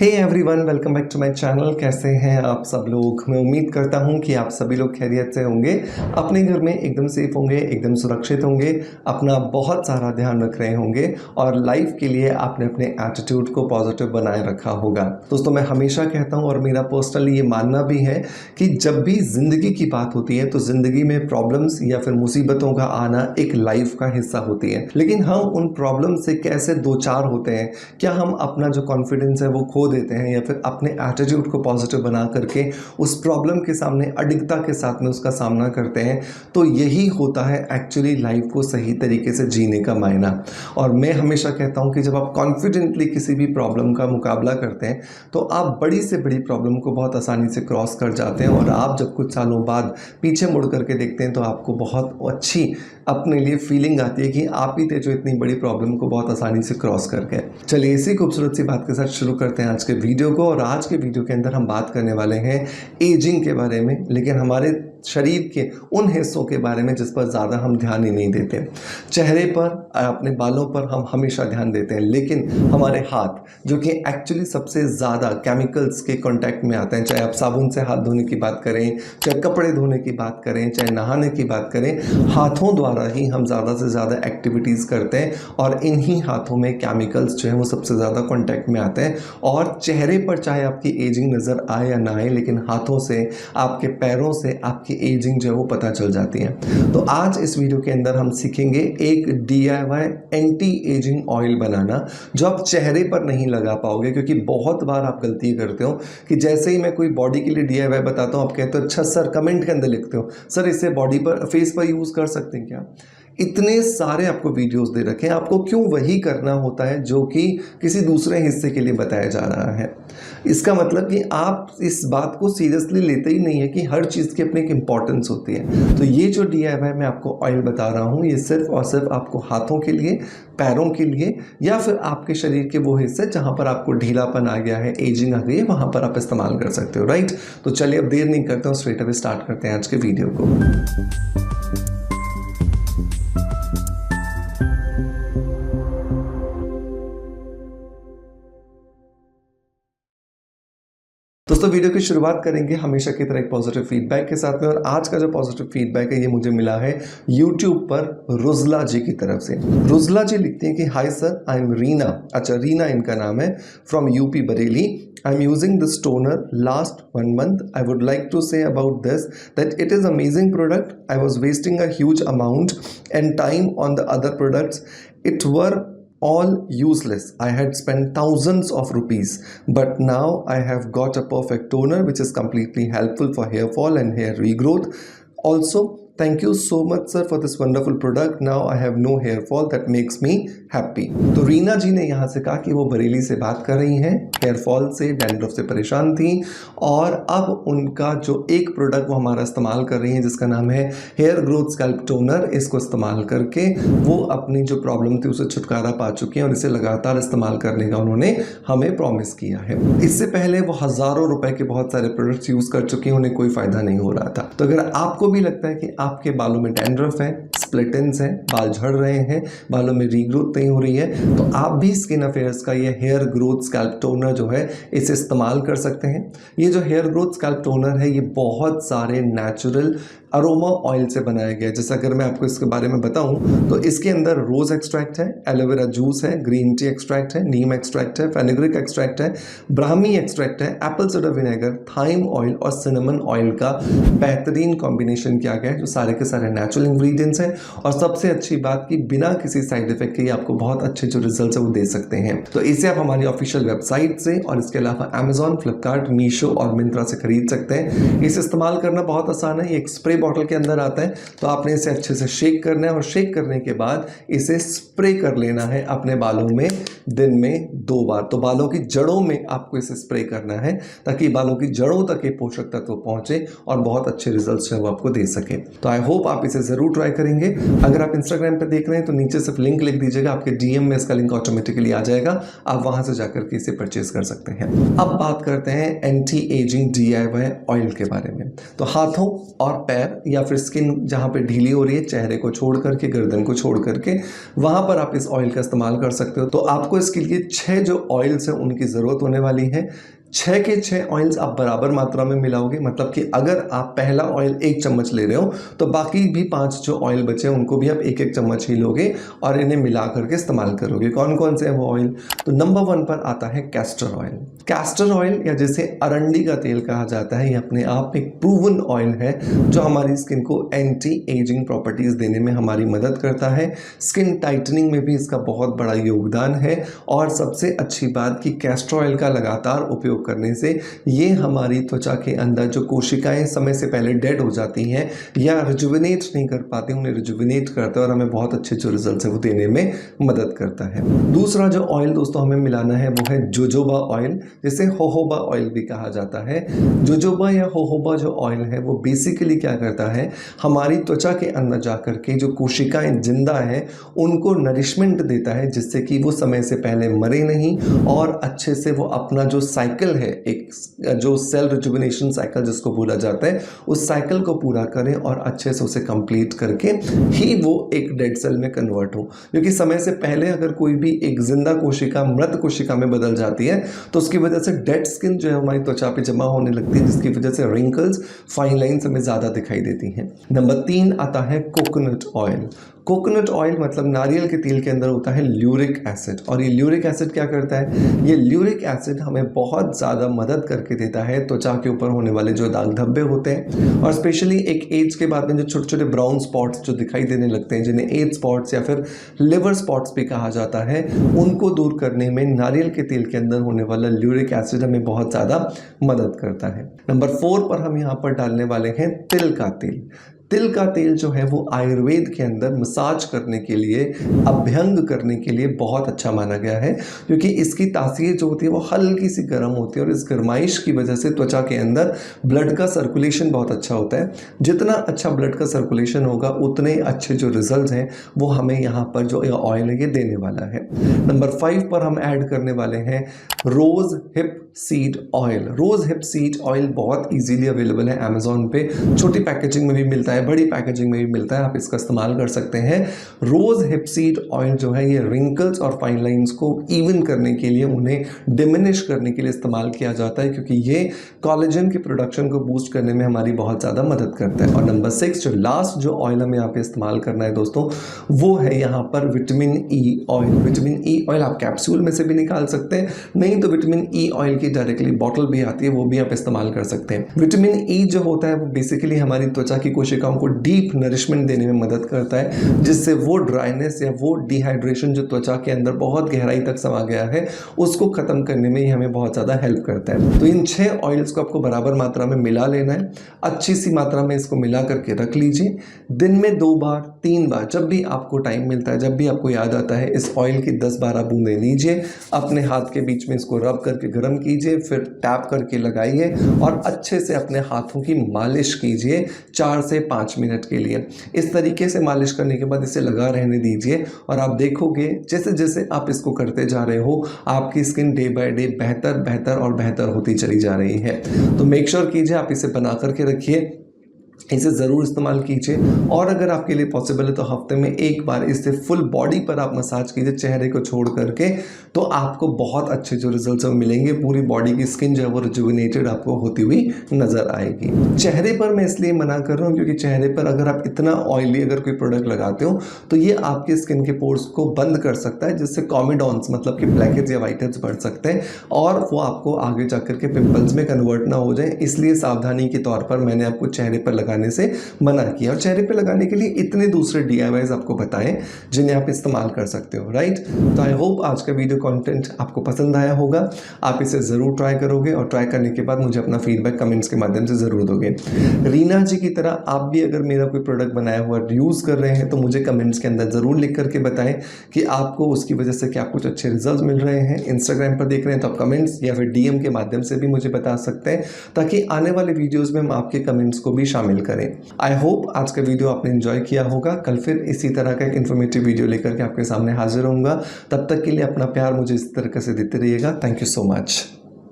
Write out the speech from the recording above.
Hey everyone, welcome back to my channel. कैसे हैं आप सब लोग? मैं उम्मीद करता हूं कि आप सभी लोग खैरियत से होंगे, अपने घर में एकदम सेफ होंगे, एकदम सुरक्षित होंगे, अपना बहुत सारा ध्यान रख रहे होंगे और लाइफ के लिए आपने अपने एटीट्यूड को पॉजिटिव बनाए रखा होगा। दोस्तों, मैं हमेशा कहता हूं और मेरा पर्सनली ये मानना भी है कि जब भी ज़िंदगी की बात होती है तो ज़िंदगी में प्रॉब्लम्स या फिर मुसीबतों का आना एक लाइफ का हिस्सा होती है। लेकिन हम उन प्रॉब्लम से कैसे दो चार होते हैं? क्या हम अपना जो कॉन्फिडेंस है वो खो देते हैं या फिर अपने एटीट्यूड को पॉजिटिव बना करके उस प्रॉब्लम के सामने अडिगता के साथ में उसका सामना करते हैं? तो यही होता है एक्चुअली लाइफ को सही तरीके से जीने का मायना। और मैं हमेशा कहता हूं कि जब आप कॉन्फिडेंटली किसी भी प्रॉब्लम का मुकाबला करते हैं तो आप बड़ी से बड़ी प्रॉब्लम को बहुत आसानी से क्रॉस कर जाते हैं और आप जब कुछ सालों बाद पीछे मुड़ करके देखते हैं तो आपको बहुत अच्छी अपने लिए फीलिंग आती है कि आप ही थे जो इतनी बड़ी प्रॉब्लम को बहुत आसानी से क्रॉस कर गए। चलिए इसी खूबसूरत सी बात के साथ शुरू करते हैं आज के वीडियो को। और आज के वीडियो के अंदर हम बात करने वाले हैं एजिंग के बारे में, लेकिन हमारे शरीर के उन हिस्सों के बारे में जिस पर ज़्यादा हम ध्यान ही नहीं देते। चेहरे पर, अपने बालों पर हम हमेशा ध्यान देते हैं, लेकिन हमारे हाथ जो कि एक्चुअली सबसे ज़्यादा केमिकल्स के कांटेक्ट में आते हैं, चाहे आप साबुन से हाथ धोने की बात करें, चाहे कपड़े धोने की बात करें, चाहे नहाने की बात करें, हाथों द्वारा ही हम ज़्यादा से ज़्यादा एक्टिविटीज़ करते हैं और इन्हीं हाथों में केमिकल्स जो है वो सबसे ज़्यादा कांटेक्ट में आते हैं। और चेहरे पर चाहे आपकी एजिंग नज़र आए या ना आए, लेकिन हाथों से, आपके पैरों से आपकी एजिंग जो है वो पता चल जाती है। तो आज इस वीडियो के अंदर हम सीखेंगे एक DIY एंटी एजिंग ऑयल बनाना जो आप चेहरे पर नहीं लगा पाओगे, क्योंकि बहुत बार आप गलती करते हो कि जैसे ही मैं कोई बॉडी के लिए DIY बताता हूँ आप कहते हो अच्छा सर, कमेंट के अंदर लिखते हो सर इसे बॉडी पर, फेस पर यूज़ कर सकते हैं क्या? इतने सारे आपको वीडियोस दे रखे हैं, आपको क्यों वही करना होता है जो कि किसी दूसरे हिस्से के लिए बताया जा रहा है? इसका मतलब कि आप इस बात को सीरियसली लेते ही नहीं है कि हर चीज़ की अपनी एक इम्पॉर्टेंस होती है। तो ये जो DIY मैं आपको ऑयल बता रहा हूँ ये सिर्फ और सिर्फ आपको हाथों के लिए, पैरों के लिए या फिर आपके शरीर के वो हिस्से जहाँ पर आपको ढीलापन आ गया है, एजिंग आ गई है, वहाँ पर आप इस्तेमाल कर सकते हो। राइट, तो चलिए अब देर नहीं करते हूँ, स्ट्रेट अवे स्टार्ट करते हैं आज के वीडियो को। दोस्तों, वीडियो की शुरुआत करेंगे हमेशा की तरह एक पॉजिटिव फीडबैक के साथ में। और आज का जो पॉजिटिव फीडबैक है ये मुझे मिला है YouTube पर रुजला जी की तरफ से। रुजला जी लिखती हैं कि hi sir, I am Reena, अच्छा रीना इनका नाम है, from UP Bareilly. I am using this toner last 1 month. I would like to say about this that it is amazing product. I was wasting a huge amount and time on the other products. It were all useless. I had spent thousands of rupees, but now I have got a perfect toner which is completely helpful for hair fall and hair regrowth. Also, thank you so much sir for this wonderful product. Now I have no hair fall that makes me happy. तो रीना जी ने यहाँ से कहा कि वो बरेली से बात कर रही हैं, हेयर फॉल से, डैंड्रफ से परेशान थी और अब उनका जो एक प्रोडक्ट वो हमारा इस्तेमाल कर रही हैं जिसका नाम है हेयर ग्रोथ स्कैल्प टोनर, इसको इस्तेमाल करके वो अपनी जो प्रॉब्लम थी उसे छुटकारा पा चुकी हैं और इसे लगातार इस्तेमाल करने का उन्होंने हमें प्रॉमिस किया है। इससे पहले वो हज़ारों रुपए के बहुत सारे प्रोडक्ट्स यूज़ कर चुकी हैं, उन्हें कोई फ़ायदा नहीं हो रहा था। तो अगर आपको भी लगता है कि आपके बालों में डैंड्रफ है, स्प्लिट एंड्स हैं, बाल झड़ रहे हैं, बालों में रीग्रोथ नहीं हो रही है, तो आप भी स्किन अफेयर्स का ये हेयर ग्रोथ स्कैल्प टोनर जो है इसे इस्तेमाल कर सकते हैं। ये जो हेयर ग्रोथ स्कैल्प टोनर है ये बहुत सारे नेचुरल अरोमा ऑयल से बनाया गया है। जैसे अगर मैं आपको इसके बारे में बताऊं तो इसके अंदर रोज़ एक्सट्रैक्ट है, एलोवेरा जूस है, ग्रीन टी एक्सट्रैक्ट है, नीम एक्सट्रैक्ट है, फेनुग्रीक एक्सट्रैक्ट है, ब्राह्मी एक्सट्रैक्ट है, apple cider vinegar, thyme oil और सिनेमन ऑयल का बेहतरीन कॉम्बिनेशन किया गया है जो सारे के सारे नेचुरल इंग्रेडिएंट्स हैं। और सबसे अच्छी बात कि बिना किसी साइड इफेक्ट के आपको बहुत अच्छे जो रिजल्ट है वो दे सकते हैं। तो इसे आप हमारी ऑफिशियल वेबसाइट से और इसके अलावा अमेजॉन, फ्लिपकार्ट, मीशो और मिंत्रा से खरीद सकते हैं। इसे इस्तेमाल करना बहुत आसान है। ये एक स्प्रे बॉटल के अंदर आता है, तो आपने इसे अच्छे से शेक करना है और शेक करने के बाद इसे स्प्रे कर लेना है अपने बालों में दिन में 2 बार। तो बालों की जड़ों में आपको इसे स्प्रे करना है ताकि बालों की जड़ों तक ये पोषक तत्व पहुंचे और बहुत अच्छे रिजल्ट्स जो है वो आपको दे सके। तो आई होप आप इसे जरूर ट्राई करेंगे। अगर आप इंस्टाग्राम पर देख रहे हैं तो नीचे सिर्फ लिंक लिख दीजिएगा, आपके DM में इसका लिंक ऑटोमेटिकली आ जाएगा, आप वहां से जाकर के इसे परचेज कर सकते हैं। अब बात करते हैं एंटी एजिंग DIY ऑयल के बारे में। तो हाथों और पैर या फिर स्किन जहाँ पे ढीली हो रही है, चेहरे को छोड़ करके, गर्दन को छोड़ करके, वहाँ पर आप इस ऑयल का इस्तेमाल कर सकते हो। तो आपको इसके लिए 6 जो ऑयल्स हैं उनकी ज़रूरत होने वाली है। 6 के 6 ऑयल्स आप बराबर मात्रा में मिलाओगे, मतलब कि अगर आप पहला ऑयल 1 चम्मच ले रहे हो तो बाकी भी 5 जो ऑयल बचे हैं उनको भी आप 1-1 चम्मच ही लोगे और इन्हें मिला करके इस्तेमाल करोगे। कौन कौन से हैं वो ऑयल? तो नंबर 1 पर आता है कैस्टर ऑयल। कैस्टर ऑयल या जिसे अरंडी का तेल कहा जाता है, ये अपने आप में एक प्रूवन ऑयल है जो हमारी स्किन को एंटी एजिंग प्रॉपर्टीज देने में हमारी मदद करता है। स्किन टाइटनिंग में भी इसका बहुत बड़ा योगदान है। और सबसे अच्छी बात कि कैस्टर ऑयल का लगातार उपयोग करने से ये हमारी त्वचा के अंदर जो कोशिकाएं समय से पहले डेड हो जाती हैं या रिजुविनेट नहीं कर पाती, उन्हें रिजुविनेट करता है और हमें बहुत अच्छे जो रिजल्ट है वो देने में मदद करता है। दूसरा जो ऑयल दोस्तों हमें मिलाना है वो है जोजोबा ऑयल, जिसे होहोबा ऑयल भी कहा जाता है। जोजोबा या होहोबा जो ऑयल है वो बेसिकली क्या करता है, हमारी त्वचा के अंदर जाकर के जो कोशिकाएं जिंदा है उनको नरिशमेंट देता है, जिससे कि वो समय से पहले मरे नहीं और अच्छे से वो अपना जो साइकिल है, एक जो सेल रिजुविनेशन साइकिल जिसको बोला जाता है, उस साइकिल को पूरा करें और अच्छे से उसे कंप्लीट करके ही वो एक डेड सेल में कन्वर्ट हो। क्योंकि समय से पहले अगर कोई भी एक जिंदा कोशिका मृत कोशिका में बदल जाती है तो उसकी वजह से डेड स्किन जो है हमारी त्वचा पे जमा होने लगती है, जिसकी वजह से रिंकल्स, फाइन लाइन्स हमें ज़्यादा दिखाई देती हैं। नंबर 3 आता है कोकोनट ऑयल। कोकोनट ऑयल मतलब नारियल के तेल के अंदर होता है ल्यूरिक एसिड, और ये ल्यूरिक एसिड क्या करता है, ये ल्यूरिक एसिड हमें बहुत ज़्यादा मदद करके देता है त्वचा के ऊपर होने वाले जो दाग धब्बे होते हैं और स्पेशली एक एज के बाद में जो छोटे छोटे ब्राउन स्पॉट्स जो दिखाई देने लगते हैं, जिन्हें एज स्पॉट्स या फिर लिवर स्पॉट्स भी कहा जाता है, उनको दूर करने में नारियल के तेल के अंदर होने वाला ल्यूरिक एसिड हमें बहुत ज़्यादा मदद करता है। नंबर 4 पर हम यहाँ पर डालने वाले हैं तिल का तेल। तिल का तेल जो है वो आयुर्वेद के अंदर मसाज करने के लिए, अभ्यंग करने के लिए बहुत अच्छा माना गया है, क्योंकि इसकी तासीर जो होती है वो हल्की सी गर्म होती है और इस गर्माइश की वजह से त्वचा के अंदर ब्लड का सर्कुलेशन बहुत अच्छा होता है। जितना अच्छा ब्लड का सर्कुलेशन होगा उतने अच्छे जो रिजल्ट हैं वो हमें यहाँ पर जो ऑयल है ये देने वाला है। नंबर 5 पर हम ऐड करने वाले हैं rose hip seed oil. Rose hip seed oil बहुत इजीली अवेलेबल है अमेजोन पे, छोटी पैकेजिंग में भी मिलता है, बड़ी पैकेजिंग में भी मिलता है, आप इसका इस्तेमाल कर सकते हैं। रोज हिप सीड ऑयल जो है ये रिंकल्स और फाइन लाइंस को इवन करने के लिए, उन्हें डिमिनिश करने के लिए इस्तेमाल किया जाता है, क्योंकि ये कोलेजन की प्रोडक्शन को बूस्ट करने में हमारी बहुत ज़्यादा मदद करता है। और नंबर 6 जो लास्ट जो ऑयल हमें यहाँ पे इस्तेमाल करना है दोस्तों, वो है यहाँ पर vitamin E oil. Vitamin E oil आप कैप्सूल में से भी निकाल सकते हैं, नहीं तो विटामिन ई ऑयल की डायरेक्टली बॉटल भी आती है, वो भी आप इस्तेमाल कर सकते हैं। विटामिन ई जो होता है वो बेसिकली हमारी त्वचा की कोशिकाओं को डीप नरिशमेंट देने में मदद करता है, जिससे वो ड्राइनेस या वो डिहाइड्रेशन जो त्वचा के अंदर बहुत गहराई तक समा गया है उसको खत्म करने में ही हमें बहुत ज़्यादा हेल्प करता है। तो इन 6 ऑयल्स को आपको बराबर मात्रा में मिला लेना है, अच्छी सी मात्रा में इसको मिला करके रख लीजिए। दिन में 2 बार 3 बार जब भी आपको टाइम मिलता है, जब भी आपको याद आता है, इस ऑयल की 10-12 बूंदें लीजिए, अपने हाथ के बीच में इसको रब करके गर्म कीजिए, फिर टैप करके लगाइए और अच्छे से अपने हाथों की मालिश कीजिए 4 से 5 मिनट के लिए। इस तरीके से मालिश करने के बाद इसे लगा रहने दीजिए और आप देखोगे जैसे जैसे आप इसको करते जा रहे हो आपकी स्किन डे बाय डे बेहतर और बेहतर होती चली जा रही है। तो मेक श्योर कीजिए आप इसे बना करके रखिए, इसे ज़रूर इस्तेमाल कीजिए। और अगर आपके लिए पॉसिबल है तो हफ्ते में 1 बार इससे फुल बॉडी पर आप मसाज कीजिए, चेहरे को छोड़ करके, तो आपको बहुत अच्छे जो रिजल्ट्स मिलेंगे। पूरी बॉडी की स्किन जो है वो रिजुविनेटेड आपको होती हुई नज़र आएगी। चेहरे पर मैं इसलिए मना कर रहा हूँ क्योंकि चेहरे पर अगर आप इतना ऑयली अगर कोई प्रोडक्ट लगाते हो तो ये आपके स्किन के पोर्स को बंद कर सकता है, जिससे कॉमेडॉन्स मतलब कि ब्लैकहेड्स या व्हाइटहेड्स बढ़ सकते हैं और वो आपको आगे जाकर के पिंपल्स में कन्वर्ट ना हो जाए। इसलिए सावधानी के तौर पर मैंने आपको चेहरे पर लगाने से मना किया और चेहरे पे लगाने के लिए इतने दूसरे DIYs आपको बताएं जिन्हें आप इस्तेमाल कर सकते हो, राइट। तो आई होप आज का वीडियो कंटेंट आपको पसंद आया होगा। आप इसे ज़रूर ट्राई करोगे और ट्राई करने के बाद मुझे अपना फीडबैक कमेंट्स के माध्यम से ज़रूर दोगे। रीना जी की तरह आप भी अगर मेरा कोई प्रोडक्ट बनाया हुआ यूज़ कर रहे हैं तो मुझे कमेंट्स के अंदर ज़रूर लिख करके बताएं कि आपको उसकी वजह से क्या कुछ अच्छे रिजल्ट मिल रहे हैं। इंस्टाग्राम पर देख रहे हैं तो आप कमेंट्स या फिर DM के माध्यम से भी मुझे बता सकते हैं, ताकि आने वाले वीडियोज़ में हम आपके कमेंट्स को भी शामिल करें। आई होप आज का वीडियो आपने एंजॉय किया होगा। कल फिर इसी तरह का एक इन्फॉर्मेटिव वीडियो लेकर के आपके सामने हाजिर होऊंगा। तब तक के लिए अपना प्यार मुझे इस तरीके से देते रहिएगा। Thank you so much.